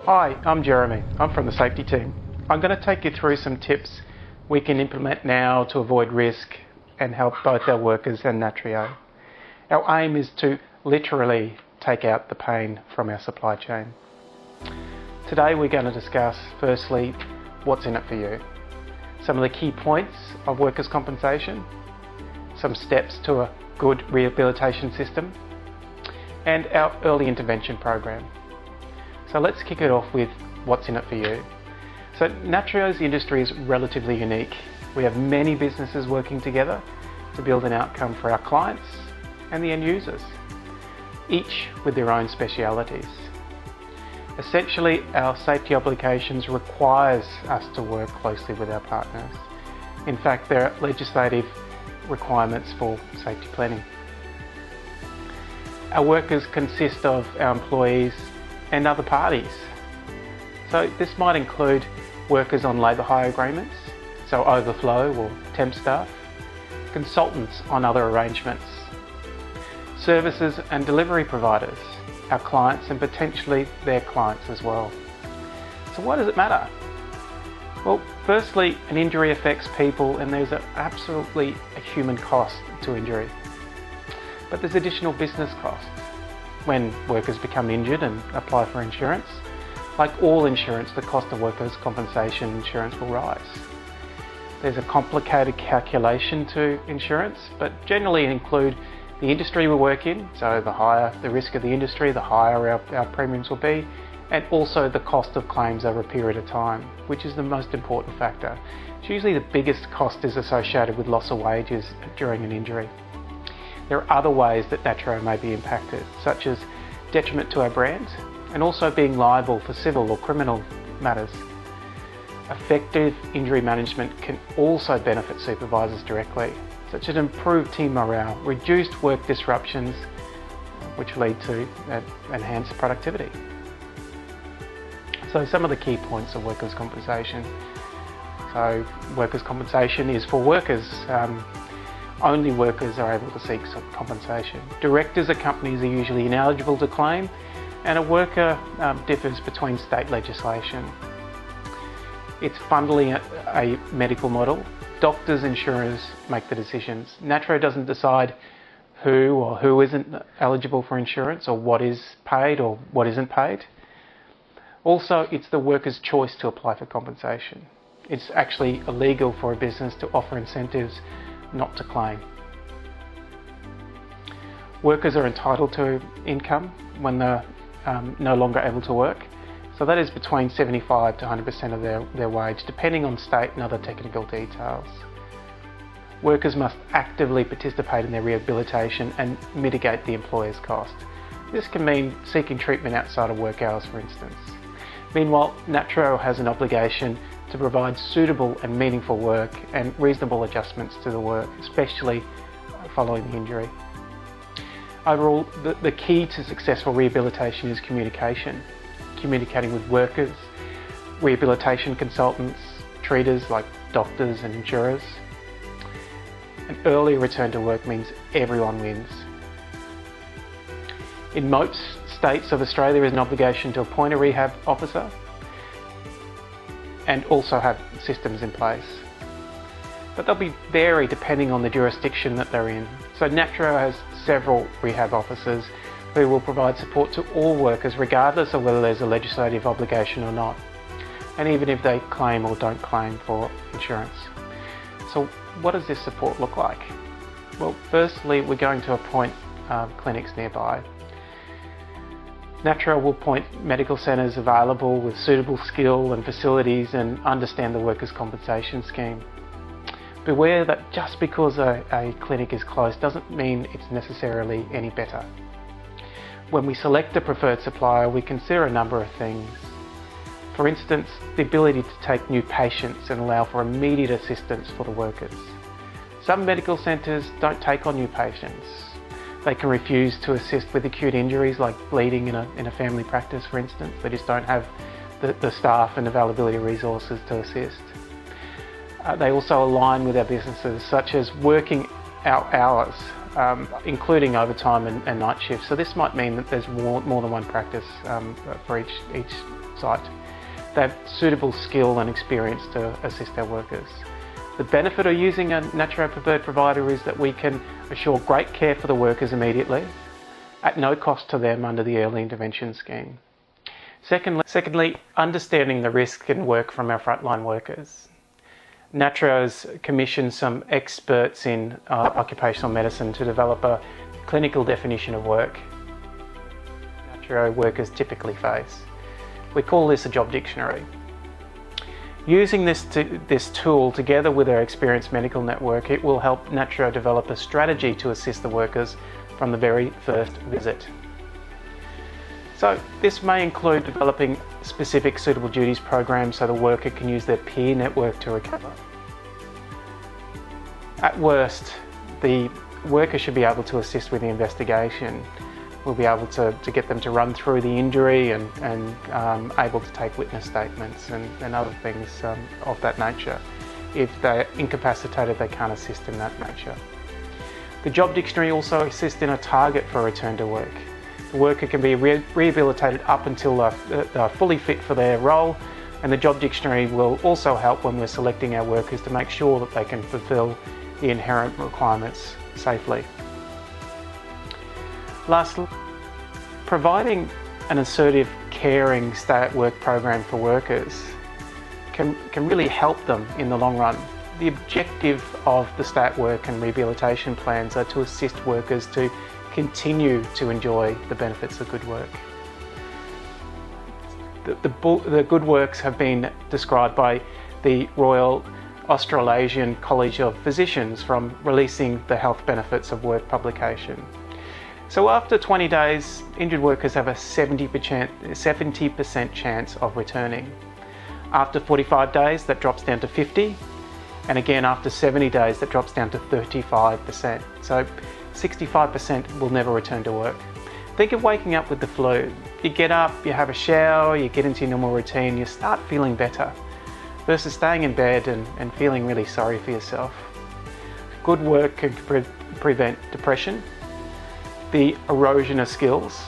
Hi, I'm Jeremy. I'm from the safety team. I'm going to take you through some tips we can implement now to avoid risk and help both our workers and Natrio. Our aim is to literally take out the pain from our supply chain. Today we're going to discuss, firstly, what's in it for you, some of the key points of workers' compensation, some steps to a good rehabilitation system, and our early intervention program. So let's kick it off with what's in it for you. So Natrio's industry is relatively unique. We have many businesses working together to build an outcome for our clients and the end users, each with their own specialities. Essentially, our safety obligations requires us to work closely with our partners. In fact, there are legislative requirements for safety planning. Our workers consist of our employees and other parties. So this might include workers on labour hire agreements, so overflow or temp staff, consultants on other arrangements, services and delivery providers, our clients and potentially their clients as well. So why does it matter? Well, firstly, an injury affects people and there's absolutely a human cost to injury. But there's additional business costs. When workers become injured and apply for insurance, like all insurance, the cost of workers' compensation insurance will rise. There's a complicated calculation to insurance, but generally include the industry we work in, so the higher the risk of the industry, the higher our premiums will be, and also the cost of claims over a period of time, which is the most important factor. It's usually the biggest cost is associated with loss of wages during an injury. There are other ways that Natrio may be impacted, such as detriment to our brand and also being liable for civil or criminal matters. Effective injury management can also benefit supervisors directly, such as improved team morale, reduced work disruptions, which lead to enhanced productivity. So some of the key points of workers' compensation. So workers' compensation is for workers. Only workers are able to seek compensation. Directors of companies are usually ineligible to claim, and a worker differs between state legislation. It's fundamentally a medical model. Doctors, insurers make the decisions. Natrio doesn't decide who or who isn't eligible for insurance or what is paid or what isn't paid. Also, it's the worker's choice to apply for compensation. It's actually illegal for a business to offer incentives not to claim. Workers are entitled to income when they're no longer able to work. So that is between 75 to 100% of their wage, depending on state and other technical details. Workers must actively participate in their rehabilitation and mitigate the employer's cost. This can mean seeking treatment outside of work hours, for instance. Meanwhile, Natrio has an obligation to provide suitable and meaningful work and reasonable adjustments to the work, especially following the injury. Overall, the key to successful rehabilitation is communication. Communicating with workers, rehabilitation consultants, treaters like doctors and insurers. An early return to work means everyone wins. In most states of Australia, there is an obligation to appoint a rehab officer and also have systems in place. But they'll vary depending on the jurisdiction that they're in. So Natrio has several rehab officers who will provide support to all workers regardless of whether there's a legislative obligation or not, and even if they claim or don't claim for insurance. So what does this support look like? Well, firstly, we're going to appoint clinics nearby. Natrio will appoint medical centres available with suitable skill and facilities and understand the workers' compensation scheme. Beware that just because a clinic is close doesn't mean it's necessarily any better. When we select a preferred supplier, we consider a number of things. For instance, the ability to take new patients and allow for immediate assistance for the workers. Some medical centres don't take on new patients. They can refuse to assist with acute injuries like bleeding in a family practice, for instance. They just don't have the staff and availability of resources to assist. They also align with our businesses, such as working our hours, including overtime and night shifts. So this might mean that there's more than one practice for each site. They have suitable skill and experience to assist our workers. The benefit of using a Natrio preferred provider is that we can assure great care for the workers immediately, at no cost to them under the early intervention scheme. Secondly, understanding the risk and work from our frontline workers. Natrio's commissioned some experts in occupational medicine to develop a clinical definition of work Natrio workers typically face. We call this a job dictionary. Using this tool together with our experienced medical network, it will help Natrio develop a strategy to assist the workers from the very first visit. So this may include developing specific suitable duties programs so the worker can use their peer network to recover. At worst, the worker should be able to assist with the investigation. We'll be able to get them to run through the injury and able to take witness statements and other things of that nature. If they're incapacitated, they can't assist in that nature. The job dictionary also assists in a target for return to work. The worker can be rehabilitated up until they're fully fit for their role, and the job dictionary will also help when we're selecting our workers to make sure that they can fulfil the inherent requirements safely. Lastly, providing an assertive, caring stay-at-work program for workers can really help them in the long run. The objective of the stay-at-work and rehabilitation plans are to assist workers to continue to enjoy the benefits of good work. The good works have been described by the Royal Australasian College of Physicians from Releasing the Health Benefits of Work publication. So after 20 days, injured workers have a 70% chance of returning. After 45 days, that drops down to 50, and again after 70 days, that drops down to 35%. So 65% will never return to work. Think of waking up with the flu. You get up, you have a shower, you get into your normal routine, you start feeling better, versus staying in bed and feeling really sorry for yourself. Good work can prevent depression, the erosion of skills,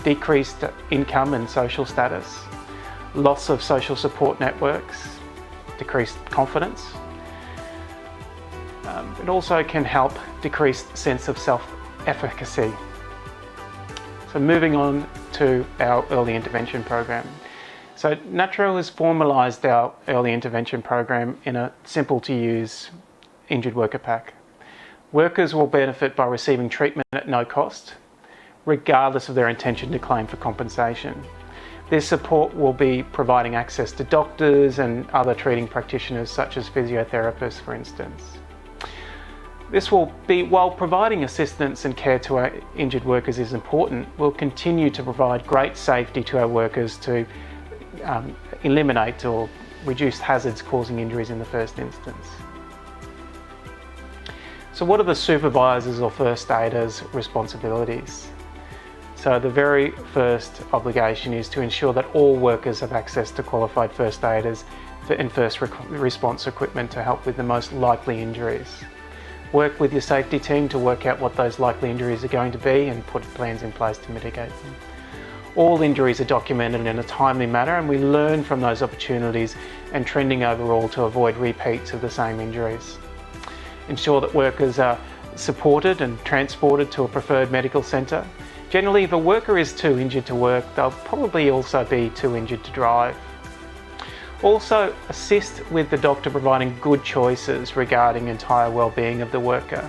decreased income and social status, loss of social support networks, decreased confidence. It also can help decrease sense of self-efficacy. So moving on to our early intervention program. So Natrio has formalised our early intervention program in a simple to use injured worker pack. Workers will benefit by receiving treatment at no cost, regardless of their intention to claim for compensation. This support will be providing access to doctors and other treating practitioners such as physiotherapists, for instance. This will be, while providing assistance and care to our injured workers is important, we'll continue to provide great safety to our workers to eliminate or reduce hazards causing injuries in the first instance. So what are the supervisors or first aiders' responsibilities? So the very first obligation is to ensure that all workers have access to qualified first aiders and first response equipment to help with the most likely injuries. Work with your safety team to work out what those likely injuries are going to be and put plans in place to mitigate them. All injuries are documented in a timely manner, and we learn from those opportunities and trending overall to avoid repeats of the same injuries. Ensure that workers are supported and transported to a preferred medical centre. Generally, if a worker is too injured to work, they'll probably also be too injured to drive. Also, assist with the doctor providing good choices regarding entire well-being of the worker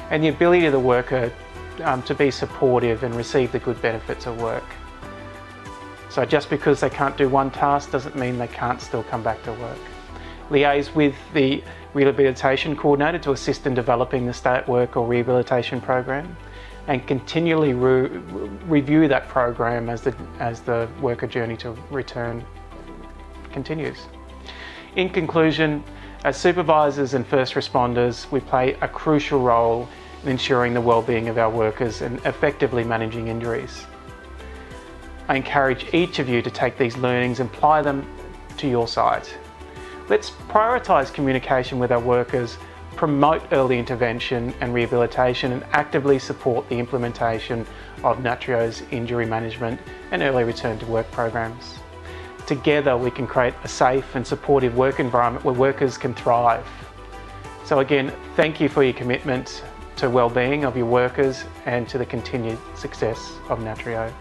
and the ability of the worker to be supportive and receive the good benefits of work. So just because they can't do one task doesn't mean they can't still come back to work. Liaise with the rehabilitation coordinator to assist in developing the stay-at-work or rehabilitation program, and continually review that program as the worker journey to return continues. In conclusion, as supervisors and first responders, we play a crucial role in ensuring the well-being of our workers and effectively managing injuries. I encourage each of you to take these learnings and apply them to your site. Let's prioritise communication with our workers, promote early intervention and rehabilitation, and actively support the implementation of Natrio's injury management and early return to work programs. together we can create a safe and supportive work environment where workers can thrive. So again, thank you for your commitment to well-being of your workers and to the continued success of Natrio.